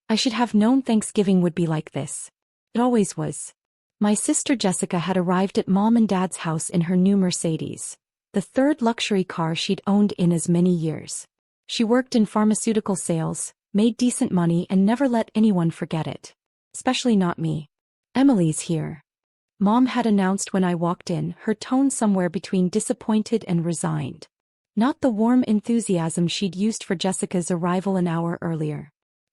I should have known Thanksgiving would be like this. It always was. My sister Jessica had arrived at Mom and Dad's house in her new Mercedes, the third luxury car she'd owned in as many years. She worked in pharmaceutical sales, made decent money and never let anyone forget it. Especially not me. Emily's here. Mom had announced when I walked in, her tone somewhere between disappointed and resigned. Not the warm enthusiasm she'd used for Jessica's arrival an hour earlier.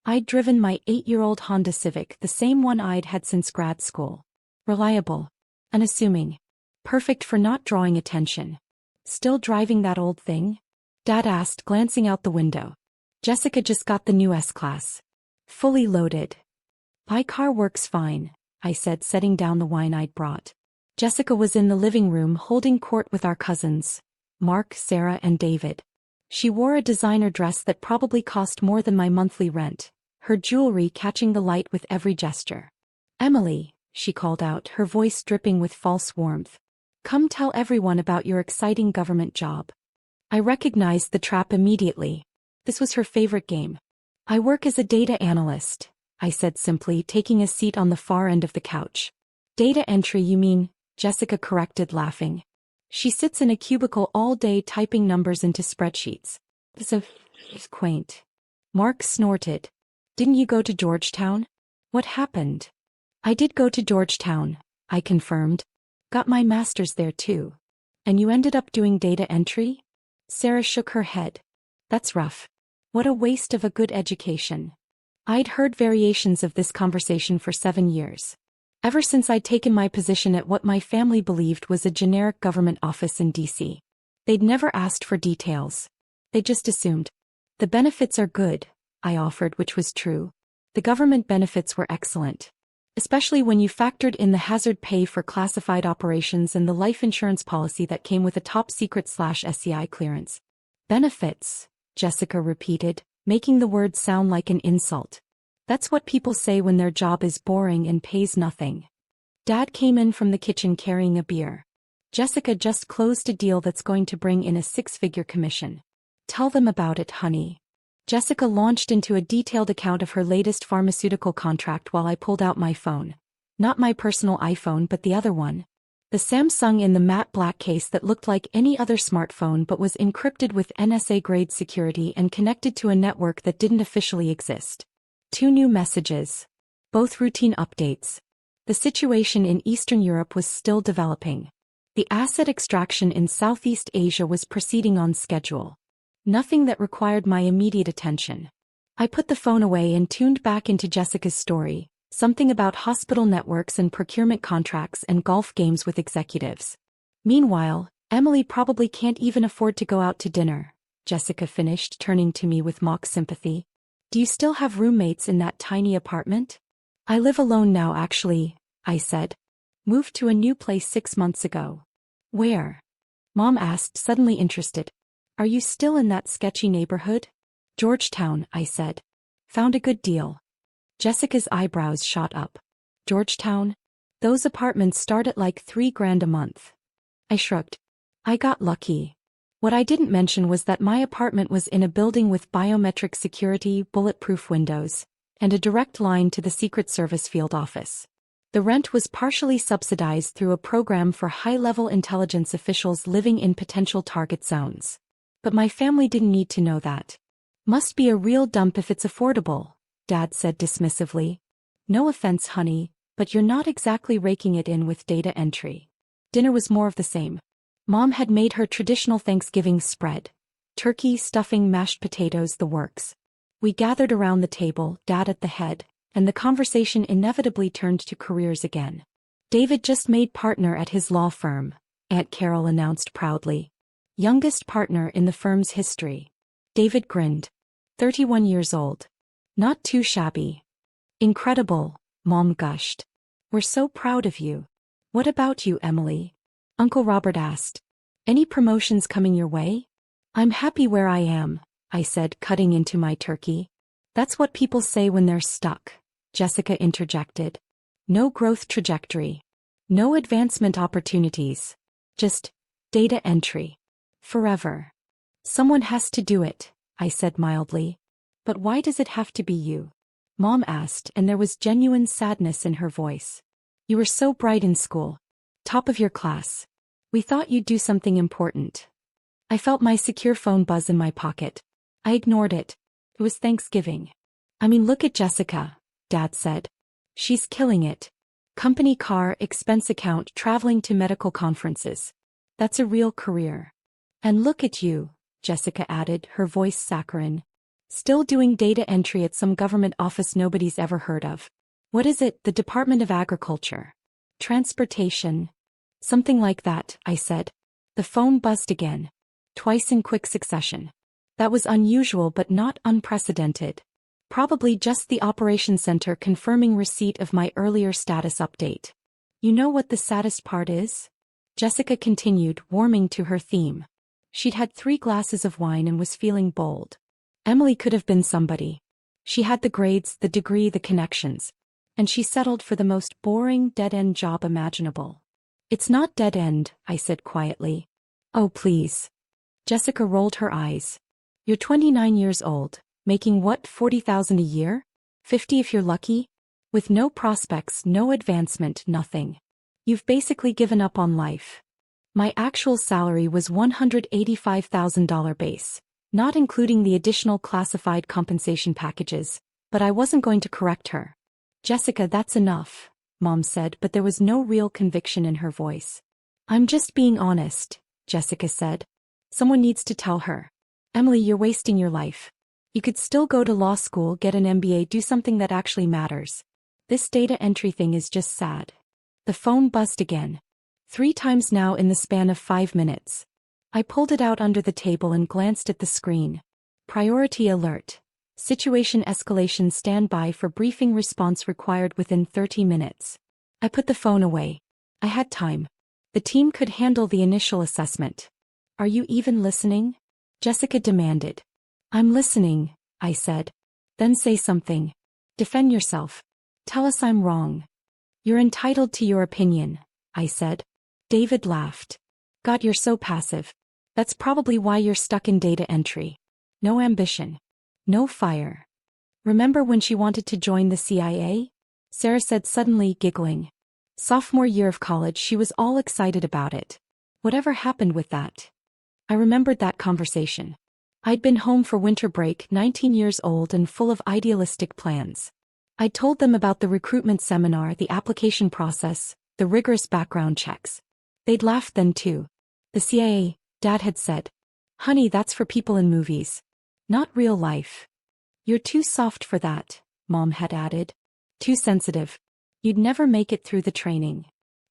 I'd driven my 8-year-old Honda Civic, the same one I'd had since grad school. Reliable. Unassuming. Perfect for not drawing attention. Still driving that old thing? Dad asked, glancing out the window. Jessica just got the new S-Class. Fully loaded. My car works fine, I said, setting down the wine I'd brought. Jessica was in the living room holding court with our cousins, Mark, Sarah, and David. She wore a designer dress that probably cost more than my monthly rent, her jewelry catching the light with every gesture. Emily, she called out, her voice dripping with false warmth. Come tell everyone about your exciting government job. I recognized the trap immediately. This was her favorite game. I work as a data analyst, I said simply, taking a seat on the far end of the couch. Data entry, you mean? Jessica corrected, laughing. She sits in a cubicle all day typing numbers into spreadsheets. It's quaint. Mark snorted. Didn't you go to Georgetown? What happened? I did go to Georgetown, I confirmed. Got my master's there too. And you ended up doing data entry? Sarah shook her head. That's rough. What a waste of a good education. I'd heard variations of this conversation for 7 years. Ever since I'd taken my position at what my family believed was a generic government office in D.C. They'd never asked for details. They just assumed. The benefits are good, I offered, which was true. The government benefits were excellent. Especially when you factored in the hazard pay for classified operations and the life insurance policy that came with a top-secret/SCI clearance. Benefits, Jessica repeated, making the word sound like an insult. That's what people say when their job is boring and pays nothing. Dad came in from the kitchen carrying a beer. Jessica just closed a deal that's going to bring in a 6-figure commission. Tell them about it, honey. Jessica launched into a detailed account of her latest pharmaceutical contract while I pulled out my phone. Not my personal iPhone, but the other one. The Samsung in the matte black case that looked like any other smartphone but was encrypted with NSA-grade security and connected to a network that didn't officially exist. 2 new messages. Both routine updates. The situation in Eastern Europe was still developing. The asset extraction in Southeast Asia was proceeding on schedule. Nothing that required my immediate attention. I put the phone away and tuned back into Jessica's story, something about hospital networks and procurement contracts and golf games with executives. Meanwhile, Emily probably can't even afford to go out to dinner, Jessica finished, turning to me with mock sympathy. Do you still have roommates in that tiny apartment? I live alone now actually, I said. Moved to a new place 6 months ago. Where? Mom asked, suddenly interested. Are you still in that sketchy neighborhood? Georgetown, I said. Found a good deal. Jessica's eyebrows shot up. Georgetown? Those apartments start at like $3,000 a month. I shrugged. I got lucky. What I didn't mention was that my apartment was in a building with biometric security, bulletproof windows, and a direct line to the Secret Service field office. The rent was partially subsidized through a program for high-level intelligence officials living in potential target zones. But my family didn't need to know that. Must be a real dump if it's affordable, Dad said dismissively. No offense, honey, but you're not exactly raking it in with data entry. Dinner was more of the same. Mom had made her traditional Thanksgiving spread. Turkey, stuffing, mashed potatoes, the works. We gathered around the table, Dad at the head, and the conversation inevitably turned to careers again. David just made partner at his law firm, Aunt Carol announced proudly. Youngest partner in the firm's history. David grinned. 31 years old. Not too shabby. Incredible, Mom gushed. We're so proud of you. What about you, Emily? Uncle Robert asked. Any promotions coming your way? I'm happy where I am, I said, cutting into my turkey. That's what people say when they're stuck, Jessica interjected. No growth trajectory. No advancement opportunities. Just data entry. Forever. Someone has to do it, I said mildly. But why does it have to be you? Mom asked, and there was genuine sadness in her voice. You were so bright in school. Top of your class. We thought you'd do something important. I felt my secure phone buzz in my pocket. I ignored it. It was Thanksgiving. I mean, look at Jessica, Dad said. She's killing it. Company car, expense account, traveling to medical conferences. That's a real career. And look at you, Jessica added, her voice saccharine. Still doing data entry at some government office nobody's ever heard of. What is it, the Department of Agriculture? Transportation? Something like that, I said. The phone buzzed again. Twice in quick succession. That was unusual but not unprecedented. Probably just the operations center confirming receipt of my earlier status update. You know what the saddest part is? Jessica continued, warming to her theme. She'd had 3 glasses of wine and was feeling bold. Emily could have been somebody. She had the grades, the degree, the connections. And she settled for the most boring, dead-end job imaginable. It's not dead-end, I said quietly. Oh, please. Jessica rolled her eyes. You're 29 years old, making what, $40,000 a year? 50 if you're lucky? With no prospects, no advancement, nothing. You've basically given up on life. My actual salary was $185,000 base, not including the additional classified compensation packages, but I wasn't going to correct her. Jessica, that's enough, Mom said, but there was no real conviction in her voice. I'm just being honest, Jessica said. Someone needs to tell her. Emily, you're wasting your life. You could still go to law school, get an MBA, do something that actually matters. This data entry thing is just sad. The phone buzzed again. 3 times now in the span of 5 minutes. I pulled it out under the table and glanced at the screen. Priority alert. Situation escalation, standby for briefing, response required within 30 minutes. I put the phone away. I had time. The team could handle the initial assessment. Are you even listening? Jessica demanded. I'm listening, I said. Then say something. Defend yourself. Tell us I'm wrong. You're entitled to your opinion, I said. David laughed. God, you're so passive. That's probably why you're stuck in data entry. No ambition. No fire. Remember when she wanted to join the CIA? Sarah said, suddenly giggling. Sophomore year of college, she was all excited about it. Whatever happened with that? I remembered that conversation. I'd been home for winter break, 19 years old and full of idealistic plans. I'd told them about the recruitment seminar, the application process, the rigorous background checks. They'd laughed then too. The CIA, Dad had said. Honey, that's for people in movies. Not real life. You're too soft for that, Mom had added. Too sensitive. You'd never make it through the training.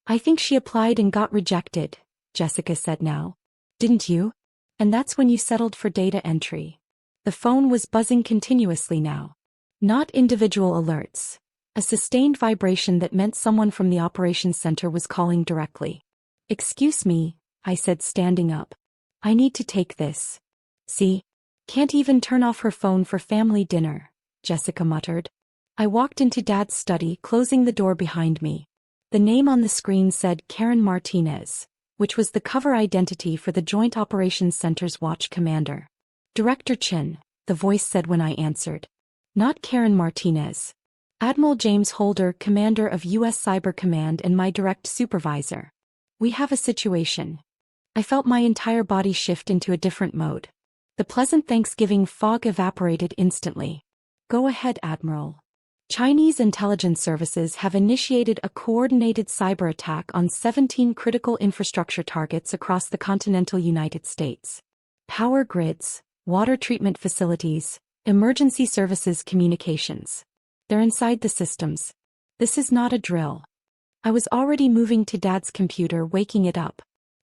I think she applied and got rejected, Jessica said now. Didn't you? And that's when you settled for data entry. The phone was buzzing continuously now. Not individual alerts. A sustained vibration that meant someone from the operations center was calling directly. Excuse me, I said, standing up. I need to take this. See? Can't even turn off her phone for family dinner, Jessica muttered. I walked into Dad's study, closing the door behind me. The name on the screen said Karen Martinez, which was the cover identity for the Joint Operations Center's watch commander. Director Chin, the voice said when I answered. Not Karen Martinez. Admiral James Holder, commander of U.S. Cyber Command and my direct supervisor. We have a situation. I felt my entire body shift into a different mode. The pleasant Thanksgiving fog evaporated instantly. Go ahead, Admiral. Chinese intelligence services have initiated a coordinated cyber attack on 17 critical infrastructure targets across the continental United States. Power grids, water treatment facilities, emergency services, communications. They're inside the systems. This is not a drill. I was already moving to Dad's computer, waking it up.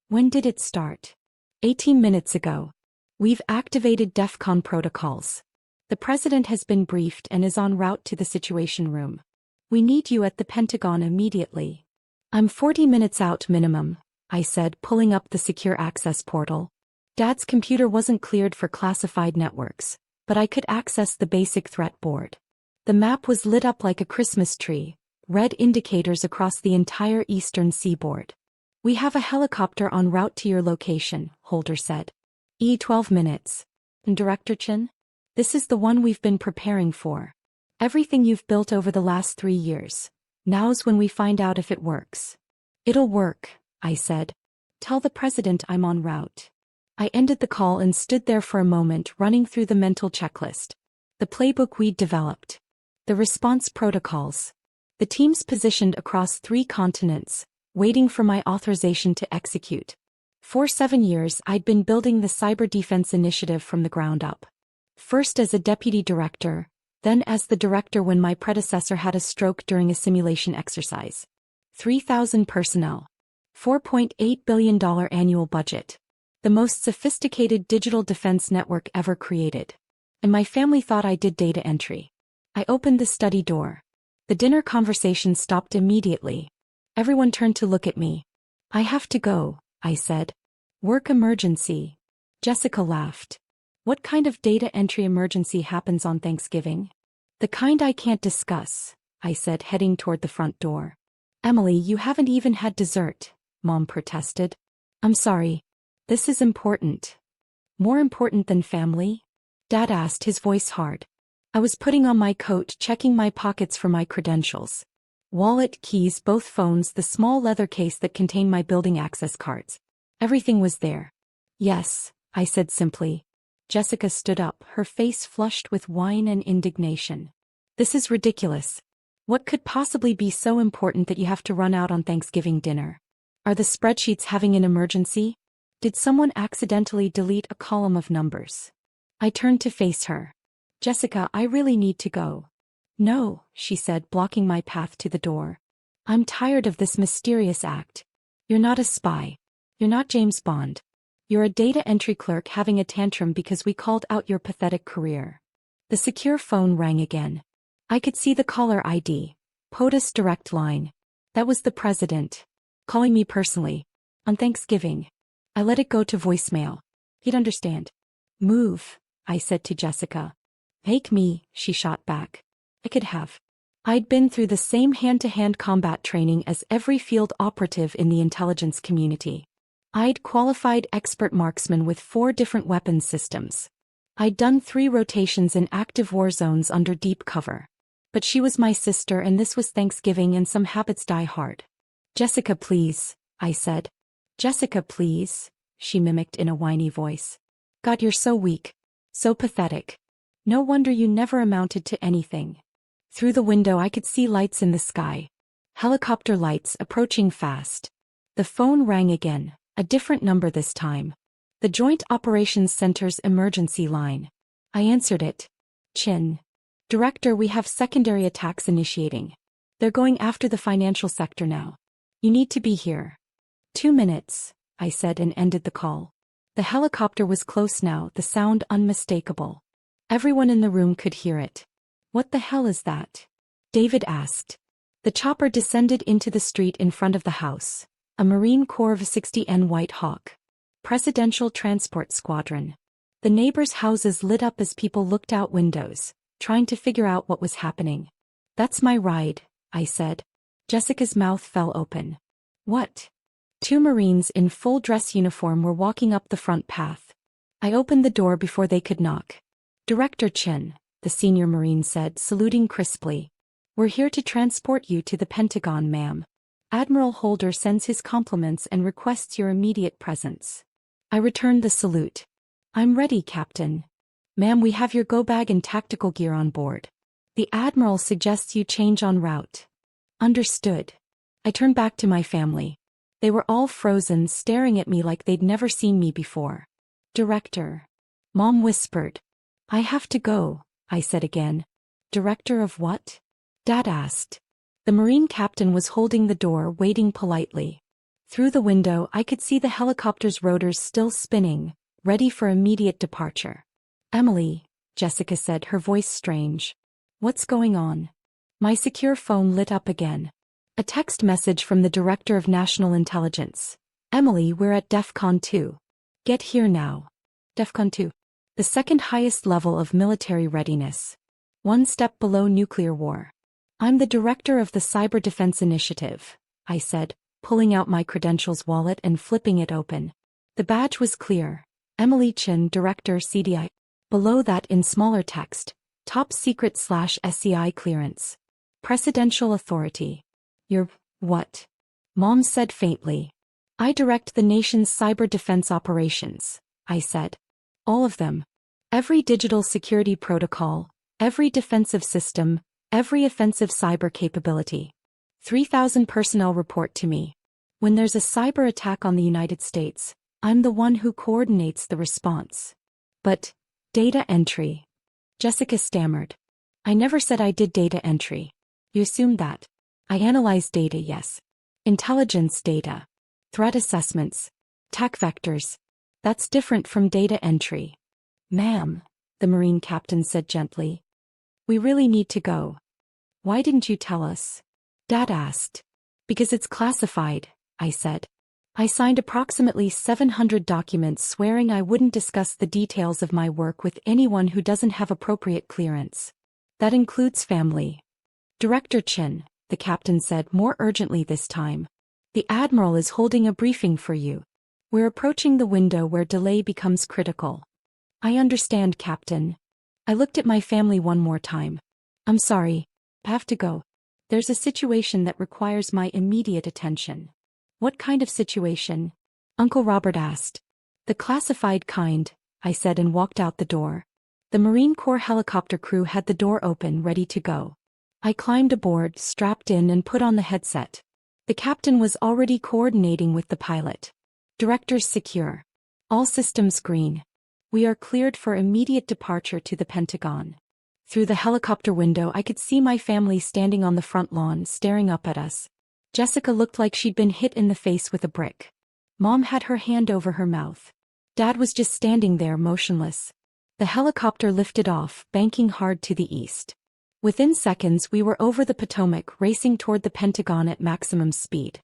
When did it start? 18 minutes ago. We've activated DEFCON protocols. The President has been briefed and is en route to the Situation Room. We need you at the Pentagon immediately. I'm 40 minutes out minimum, I said, pulling up the secure access portal. Dad's computer wasn't cleared for classified networks, but I could access the basic threat board. The map was lit up like a Christmas tree, red indicators across the entire eastern seaboard. We have a helicopter en route to your location, Holder said. 12 minutes. And Director Chin? This is the one we've been preparing for. Everything you've built over the last 3 years. Now's when we find out if it works. It'll work, I said. Tell the president I'm en route. I ended the call and stood there for a moment running through the mental checklist. The playbook we'd developed. The response protocols. The teams positioned across 3 continents, waiting for my authorization to execute. For 7 years I'd been building the cyber defense initiative from the ground up. First as a deputy director, then as the director when my predecessor had a stroke during a simulation exercise. 3,000 personnel. $4.8 billion annual budget. The most sophisticated digital defense network ever created. And my family thought I did data entry. I opened the study door. The dinner conversation stopped immediately. Everyone turned to look at me. I have to go, I said. Work emergency. Jessica laughed. What kind of data entry emergency happens on Thanksgiving? The kind I can't discuss, I said, heading toward the front door. Emily, you haven't even had dessert, Mom protested. I'm sorry. This is important. More important than family? Dad asked, his voice hard. I was putting on my coat, checking my pockets for my credentials. Wallet, keys, both phones, the small leather case that contained my building access cards. Everything was there. Yes, I said simply. Jessica stood up, her face flushed with wine and indignation. This is ridiculous. What could possibly be so important that you have to run out on Thanksgiving dinner? Are the spreadsheets having an emergency? Did someone accidentally delete a column of numbers? I turned to face her. Jessica, I really need to go. No, she said, blocking my path to the door. I'm tired of this mysterious act. You're not a spy. You're not James Bond. You're a data entry clerk having a tantrum because we called out your pathetic career. The secure phone rang again. I could see the caller ID. POTUS direct line. That was the president. Calling me personally. On Thanksgiving. I let it go to voicemail. He'd understand. Move, I said to Jessica. Take me, she shot back. I could have. I'd been through the same hand-to-hand combat training as every field operative in the intelligence community. I'd qualified expert marksman with 4 different weapons systems. I'd done 3 rotations in active war zones under deep cover. But she was my sister and this was Thanksgiving and some habits die hard. Jessica, please, I said. Jessica, please, she mimicked in a whiny voice. God, you're so weak. So pathetic. No wonder you never amounted to anything. Through the window I could see lights in the sky. Helicopter lights approaching fast. The phone rang again, a different number this time. The Joint Operations Center's emergency line. I answered it. Chin. Director, we have secondary attacks initiating. They're going after the financial sector now. You need to be here. 2 minutes, I said and ended the call. The helicopter was close now, the sound unmistakable. Everyone in the room could hear it. What the hell is that? David asked. The chopper descended into the street in front of the house. A Marine Corps 60N White Hawk. Presidential Transport Squadron. The neighbors' houses lit up as people looked out windows, trying to figure out what was happening. That's my ride, I said. Jessica's mouth fell open. What? 2 Marines in full dress uniform were walking up the front path. I opened the door before they could knock. Director Chin, the senior Marine said, saluting crisply. We're here to transport you to the Pentagon, ma'am. Admiral Holder sends his compliments and requests your immediate presence. I returned the salute. I'm ready, Captain. Ma'am, we have your go bag and tactical gear on board. The Admiral suggests you change en route. Understood. I turned back to my family. They were all frozen, staring at me like they'd never seen me before. Director. Mom whispered. I have to go, I said again. Director of what? Dad asked. The Marine captain was holding the door, waiting politely. Through the window I could see the helicopter's rotors still spinning, ready for immediate departure. Emily, Jessica said, her voice strange. What's going on? My secure phone lit up again. A text message from the Director of National Intelligence. Emily, we're at DEFCON 2. Get here now. DEFCON 2. The second highest level of military readiness. 1 step below nuclear war. I'm the director of the Cyber Defense Initiative, I said, pulling out my credentials wallet and flipping it open. The badge was clear. Emily Chin, Director CDI. Below that in smaller text, Top secret/SCI clearance. Presidential authority. You're what? Mom said faintly. I direct the nation's cyber defense operations, I said. All of them. Every digital security protocol, every defensive system, every offensive cyber capability. 3,000 personnel report to me. When there's a cyber attack on the United States, I'm the one who coordinates the response. But, data entry. Jessica stammered. I never said I did data entry. You assumed that. I analyze data, yes. Intelligence data. Threat assessments. Attack vectors. That's different from data entry. Ma'am, the Marine captain said gently. We really need to go. Why didn't you tell us? Dad asked. Because it's classified, I said. I signed approximately 700 documents swearing I wouldn't discuss the details of my work with anyone who doesn't have appropriate clearance. That includes family. Director Chin, the captain said more urgently this time. The Admiral is holding a briefing for you. We're approaching the window where delay becomes critical. I understand, Captain. I looked at my family one more time. I'm sorry. I have to go. There's a situation that requires my immediate attention. What kind of situation? Uncle Robert asked. The classified kind, I said and walked out the door. The Marine Corps helicopter crew had the door open, ready to go. I climbed aboard, strapped in and put on the headset. The captain was already coordinating with the pilot. Directors secure. All systems green. We are cleared for immediate departure to the Pentagon. Through the helicopter window I could see my family standing on the front lawn staring up at us. Jessica looked like she'd been hit in the face with a brick. Mom had her hand over her mouth. Dad was just standing there motionless. The helicopter lifted off, banking hard to the east. Within seconds we were over the Potomac, racing toward the Pentagon at maximum speed.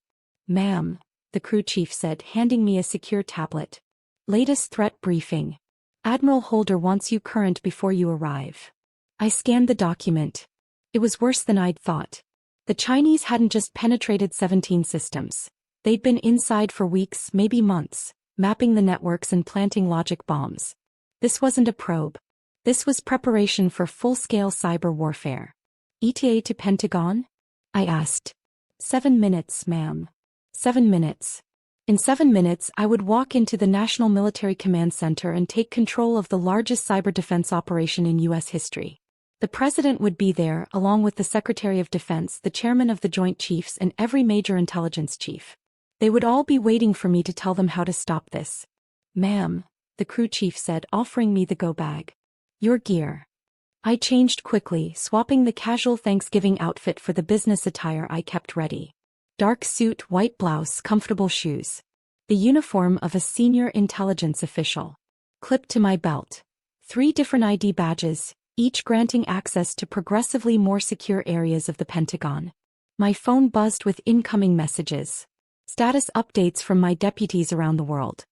Ma'am, the crew chief said, handing me a secure tablet. Latest threat briefing. Admiral Holder wants you current before you arrive. I scanned the document. It was worse than I'd thought. The Chinese hadn't just penetrated 17 systems. They'd been inside for weeks, maybe months, mapping the networks and planting logic bombs. This wasn't a probe. This was preparation for full-scale cyber warfare. ETA to Pentagon? I asked. 7 minutes, ma'am. 7 minutes. In 7 minutes I would walk into the National Military Command Center and take control of the largest cyber defense operation in U.S. history. The President would be there, along with the Secretary of Defense, the Chairman of the Joint Chiefs and every major intelligence chief. They would all be waiting for me to tell them how to stop this. Ma'am, the crew chief said, offering me the go bag. Your gear. I changed quickly, swapping the casual Thanksgiving outfit for the business attire I kept ready. Dark suit, white blouse, comfortable shoes. The uniform of a senior intelligence official. Clipped to my belt. 3 different ID badges, each granting access to progressively more secure areas of the Pentagon. My phone buzzed with incoming messages. Status updates from my deputies around the world.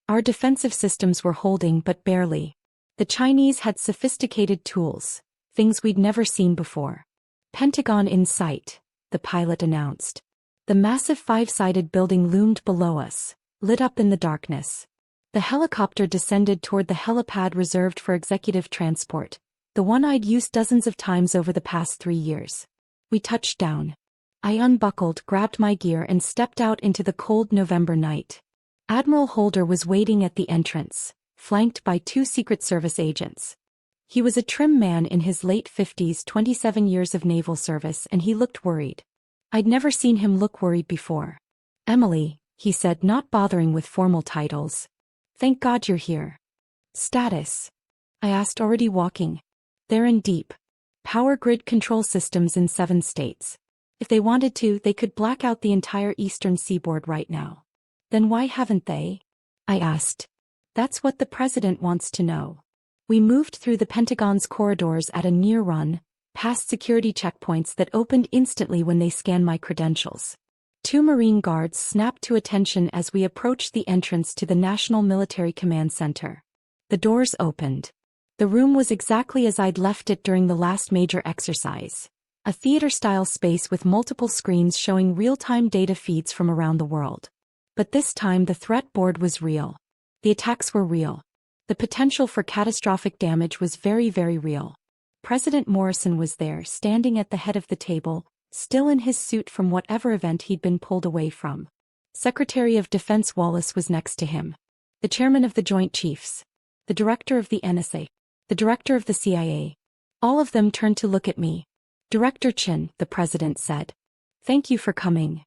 Our defensive systems were holding, but barely. The Chinese had sophisticated tools, things we'd never seen before. Pentagon in sight, the pilot announced. The massive 5-sided building loomed below us, lit up in the darkness. The helicopter descended toward the helipad reserved for executive transport, the one I'd used dozens of times over the past 3 years. We touched down. I unbuckled, grabbed my gear and stepped out into the cold November night. Admiral Holder was waiting at the entrance, flanked by 2 Secret Service agents. He was a trim man in his late 50s, 27 years of naval service, and he looked worried. I'd never seen him look worried before. Emily, he said, not bothering with formal titles. Thank God you're here. Status? I asked, already walking. They're in deep power grid control systems in 7 states. If they wanted to, they could black out the entire eastern seaboard right now. Then why haven't they? I asked. That's what the President wants to know. We moved through the Pentagon's corridors at a near run, past security checkpoints that opened instantly when they scanned my credentials. 2 Marine guards snapped to attention as we approached the entrance to the National Military Command Center. The doors opened. The room was exactly as I'd left it during the last major exercise. A theater-style space with multiple screens showing real-time data feeds from around the world. But this time the threat board was real. The attacks were real. The potential for catastrophic damage was very, very real. President Morrison was there, standing at the head of the table, still in his suit from whatever event he'd been pulled away from. Secretary of Defense Wallace was next to him. The chairman of the Joint Chiefs. The director of the NSA. The director of the CIA. All of them turned to look at me. Director Chin, the president said. Thank you for coming.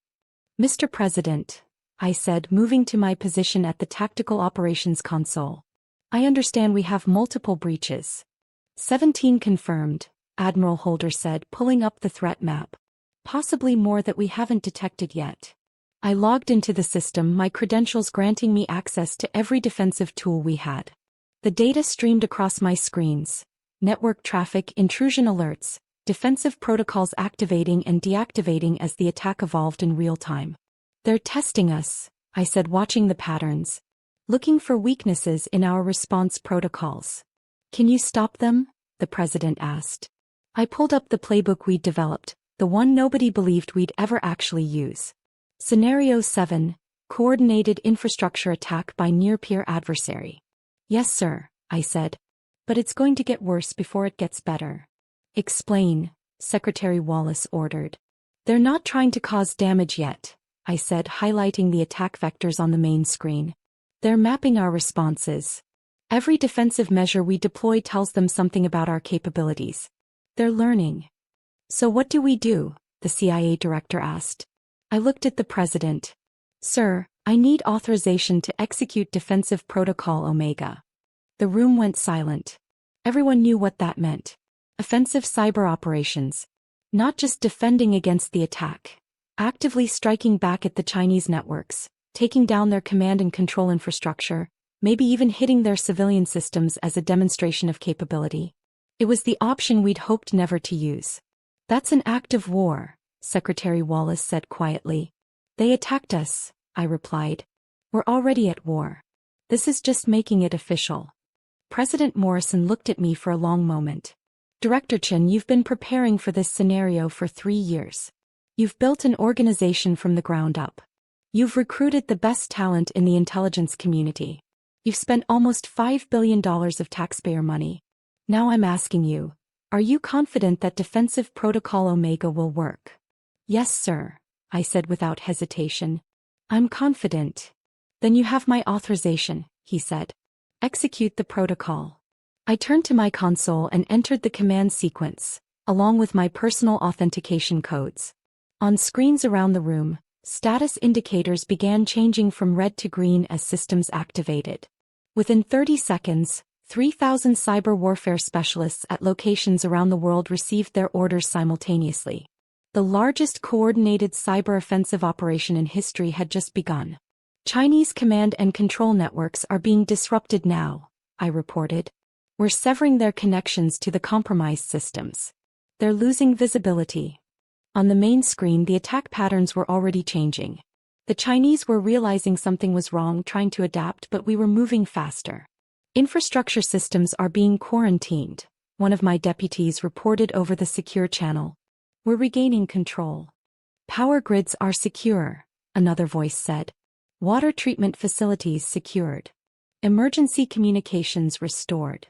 Mr. President, I said, moving to my position at the Tactical Operations Console. I understand we have multiple breaches. 17 confirmed, Admiral Holder said, pulling up the threat map. Possibly more that we haven't detected yet. I logged into the system, my credentials granting me access to every defensive tool we had. The data streamed across my screens. Network traffic, intrusion alerts, defensive protocols activating and deactivating as the attack evolved in real time. They're testing us, I said, watching the patterns. Looking for weaknesses in our response protocols. Can you stop them? The president asked. I pulled up the playbook we'd developed, the one nobody believed we'd ever actually use. Scenario 7, Coordinated Infrastructure Attack by Near-Peer Adversary. Yes, sir, I said. But it's going to get worse before it gets better. Explain, Secretary Wallace ordered. They're not trying to cause damage yet, I said, highlighting the attack vectors on the main screen. They're mapping our responses. Every defensive measure we deploy tells them something about our capabilities. They're learning. So what do we do? The CIA director asked. I looked at the president. Sir, I need authorization to execute Defensive Protocol Omega. The room went silent. Everyone knew what that meant. Offensive cyber operations. Not just defending against the attack. Actively striking back at the Chinese networks, taking down their command and control infrastructure, maybe even hitting their civilian systems as a demonstration of capability. It was the option we'd hoped never to use. That's an act of war, Secretary Wallace said quietly. They attacked us, I replied. We're already at war. This is just making it official. President Morrison looked at me for a long moment. Director Chin, you've been preparing for this scenario for 3 years. You've built an organization from the ground up. You've recruited the best talent in the intelligence community. You've spent almost $5 billion of taxpayer money. Now I'm asking you, are you confident that Defensive Protocol Omega will work? Yes, sir, I said without hesitation. I'm confident. Then you have my authorization, he said. Execute the protocol. I turned to my console and entered the command sequence, along with my personal authentication codes. On screens around the room, status indicators began changing from red to green as systems activated. Within 30 seconds, 3,000 cyber warfare specialists at locations around the world received their orders simultaneously. The largest coordinated cyber offensive operation in history had just begun. Chinese command and control networks are being disrupted now, I reported. We're severing their connections to the compromised systems. They're losing visibility. On the main screen, the attack patterns were already changing. The Chinese were realizing something was wrong, trying to adapt, but we were moving faster. Infrastructure systems are being quarantined, one of my deputies reported over the secure channel. We're regaining control. Power grids are secure, another voice said. Water treatment facilities secured. Emergency communications restored.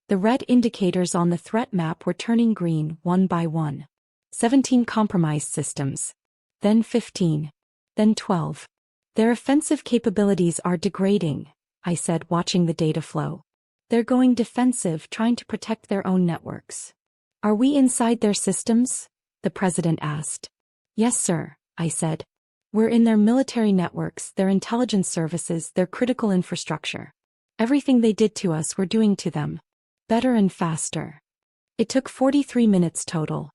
The red indicators on the threat map were turning green one by one. 17 compromised systems. Then 15. Then 12. Their offensive capabilities are degrading, I said, watching the data flow. They're going defensive, trying to protect their own networks. Are we inside their systems? The president asked. Yes, sir, I said. We're in their military networks, their intelligence services, their critical infrastructure. Everything they did to us, we're doing to them. Better and faster. It took 43 minutes total.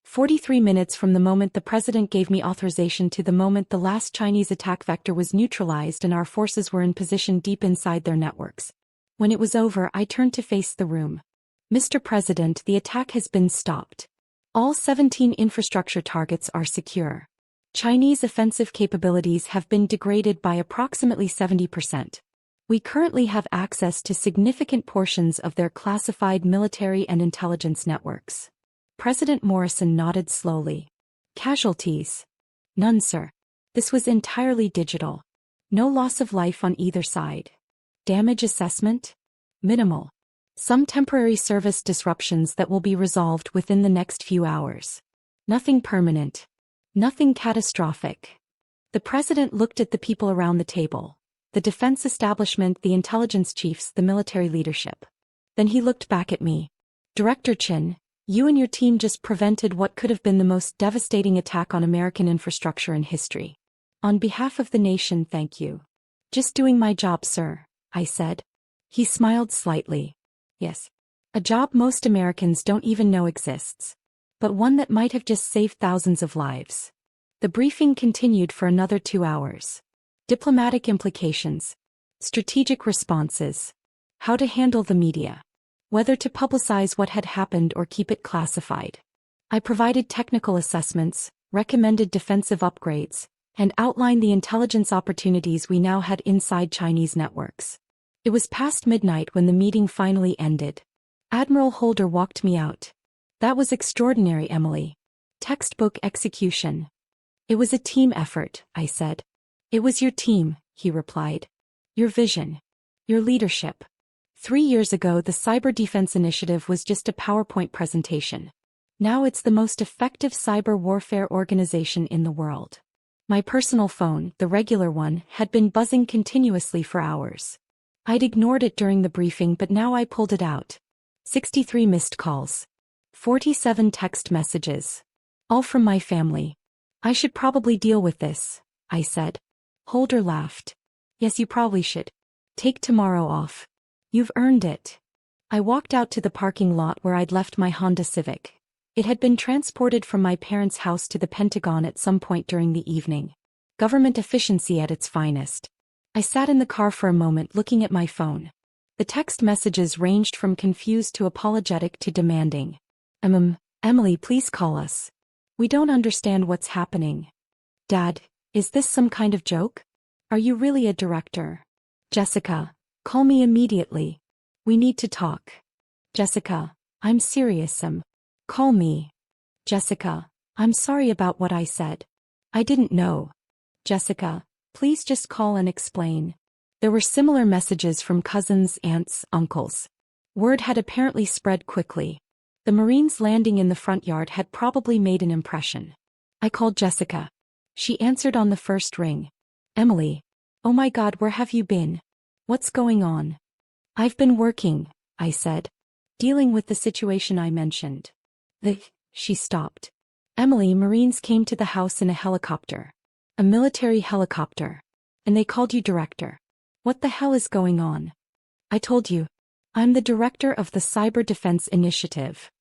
43 minutes from the moment the president gave me authorization to the moment the last Chinese attack vector was neutralized and our forces were in position deep inside their networks. When it was over, I turned to face the room. Mr. President, the attack has been stopped. All 17 infrastructure targets are secure. Chinese offensive capabilities have been degraded by approximately 70%. We currently have access to significant portions of their classified military and intelligence networks. President Morrison nodded slowly. Casualties? None, sir. This was entirely digital. No loss of life on either side. Damage assessment? Minimal. Some temporary service disruptions that will be resolved within the next few hours. Nothing permanent. Nothing catastrophic. The president looked at the people around the table. The defense establishment, the intelligence chiefs, the military leadership. Then he looked back at me. Director Chin, you and your team just prevented what could have been the most devastating attack on American infrastructure in history. On behalf of the nation, thank you. Just doing my job, sir, I said. He smiled slightly. Yes. A job most Americans don't even know exists. But one that might have just saved thousands of lives. The briefing continued for another 2 hours. Diplomatic implications. Strategic responses. How to handle the media. Whether to publicize what had happened or keep it classified. I provided technical assessments, recommended defensive upgrades, and outlined the intelligence opportunities we now had inside Chinese networks. It was past midnight when the meeting finally ended. Admiral Holder walked me out. That was extraordinary, Emily. Textbook execution. It was a team effort, I said. It was your team, he replied. Your vision. Your leadership. 3 years ago, the Cyber Defense Initiative was just a PowerPoint presentation. Now it's the most effective cyber warfare organization in the world. My personal phone, the regular one, had been buzzing continuously for hours. I'd ignored it during the briefing, but now I pulled it out. 63 missed calls. 47 text messages. All from my family. I should probably deal with this, I said. Holder laughed. Yes, you probably should. Take tomorrow off. You've earned it. I walked out to the parking lot where I'd left my Honda Civic. It had been transported from my parents' house to the Pentagon at some point during the evening. Government efficiency at its finest. I sat in the car for a moment looking at my phone. The text messages ranged from confused to apologetic to demanding. Emily, please call us. We don't understand what's happening. Dad, is this some kind of joke? Are you really a director? Jessica, call me immediately. We need to talk. Jessica, I'm serious. Call me. Jessica, I'm sorry about what I said. I didn't know. Jessica, please just call and explain. There were similar messages from cousins, aunts, uncles. Word had apparently spread quickly. The Marines landing in the front yard had probably made an impression. I called Jessica. She answered on the first ring. Emily. Oh my God, where have you been? What's going on? I've been working, I said. Dealing with the situation I mentioned. She stopped. Emily, Marines came to the house in a helicopter. A military helicopter. And they called you director. What the hell is going on? I told you. I'm the director of the Cyber Defense Initiative.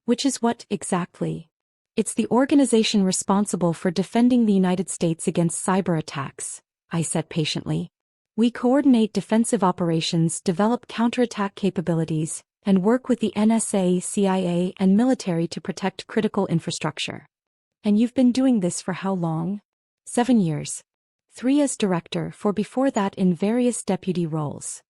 Which is what, exactly? It's the organization responsible for defending the United States against cyber attacks, I said patiently. We coordinate defensive operations, develop counterattack capabilities, and work with the NSA, CIA, and military to protect critical infrastructure. And you've been doing this for how long? 7 years. 3 as director, 4 before that in various deputy roles.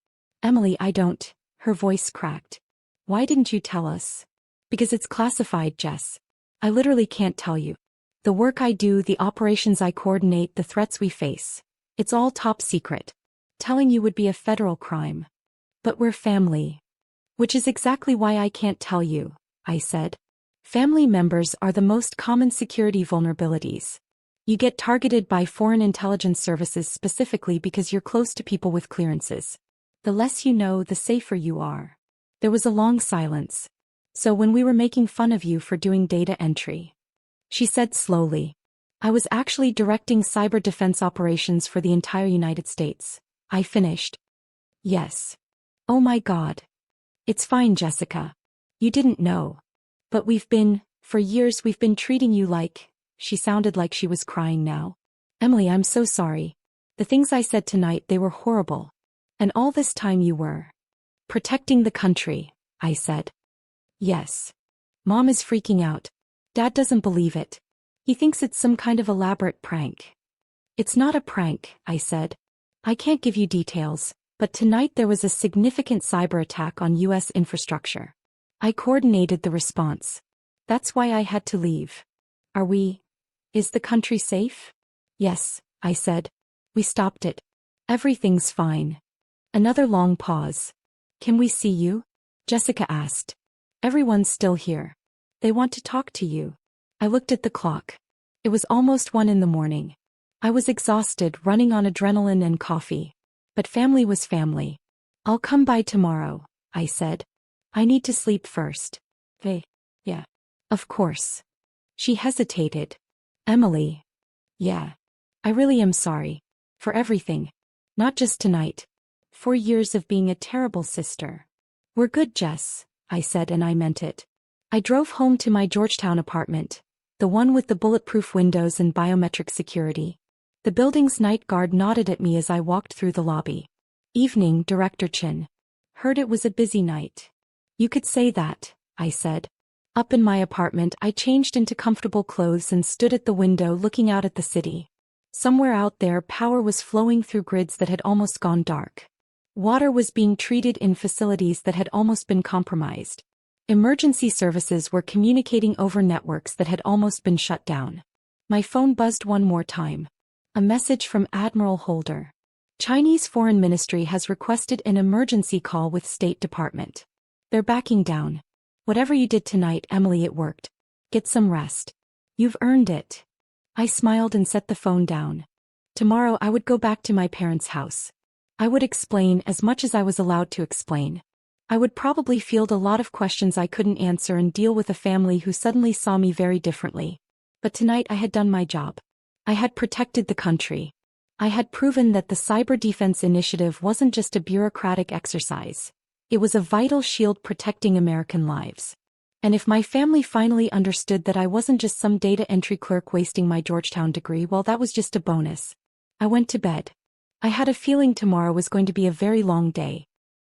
Emily, I don't. Her voice cracked. Why didn't you tell us? Because it's classified, Jess. I literally can't tell you. The work I do, the operations I coordinate, the threats we face. It's all top secret. Telling you would be a federal crime. But we're family. Which is exactly why I can't tell you, I said. Family members are the most common security vulnerabilities. You get targeted by foreign intelligence services specifically because you're close to people with clearances. The less you know, the safer you are. There was a long silence. So when we were making fun of you for doing data entry, she said slowly, I was actually directing cyber defense operations for the entire United States. I finished. Yes. Oh my God. It's fine, Jessica. You didn't know. But for years we've been treating you like, she sounded like she was crying now. Emily, I'm so sorry. The things I said tonight, they were horrible. And all this time you were protecting the country, I said. Yes. Mom is freaking out. Dad doesn't believe it. He thinks it's some kind of elaborate prank. It's not a prank, I said. I can't give you details, but tonight there was a significant cyber attack on U.S. infrastructure. I coordinated the response. That's why I had to leave. Is the country safe? Yes, I said. We stopped it. Everything's fine. Another long pause. Can we see you? Jessica asked. Everyone's still here. They want to talk to you. I looked at the clock. It was almost 1 in the morning. I was exhausted, running on adrenaline and coffee. But family was family. I'll come by tomorrow, I said. I need to sleep first. Yeah. Of course. She hesitated. Emily. Yeah. I really am sorry. For everything. Not just tonight. 4 years of being a terrible sister. We're good, Jess, I said, and I meant it. I drove home to my Georgetown apartment, the one with the bulletproof windows and biometric security. The building's night guard nodded at me as I walked through the lobby. Evening, Director Chin. Heard it was a busy night. You could say that, I said. Up in my apartment, I changed into comfortable clothes and stood at the window looking out at the city. Somewhere out there, power was flowing through grids that had almost gone dark. Water was being treated in facilities that had almost been compromised. Emergency services were communicating over networks that had almost been shut down. My phone buzzed one more time. A message from Admiral Holder. Chinese Foreign Ministry has requested an emergency call with State Department. They're backing down. Whatever you did tonight, Emily, it worked. Get some rest. You've earned it. I smiled and set the phone down. Tomorrow I would go back to my parents' house. I would explain as much as I was allowed to explain. I would probably field a lot of questions I couldn't answer and deal with a family who suddenly saw me very differently. But tonight I had done my job. I had protected the country. I had proven that the Cyber Defense Initiative wasn't just a bureaucratic exercise. It was a vital shield protecting American lives. And if my family finally understood that I wasn't just some data entry clerk wasting my Georgetown degree, well, that was just a bonus. I went to bed. I had a feeling tomorrow was going to be a very long day.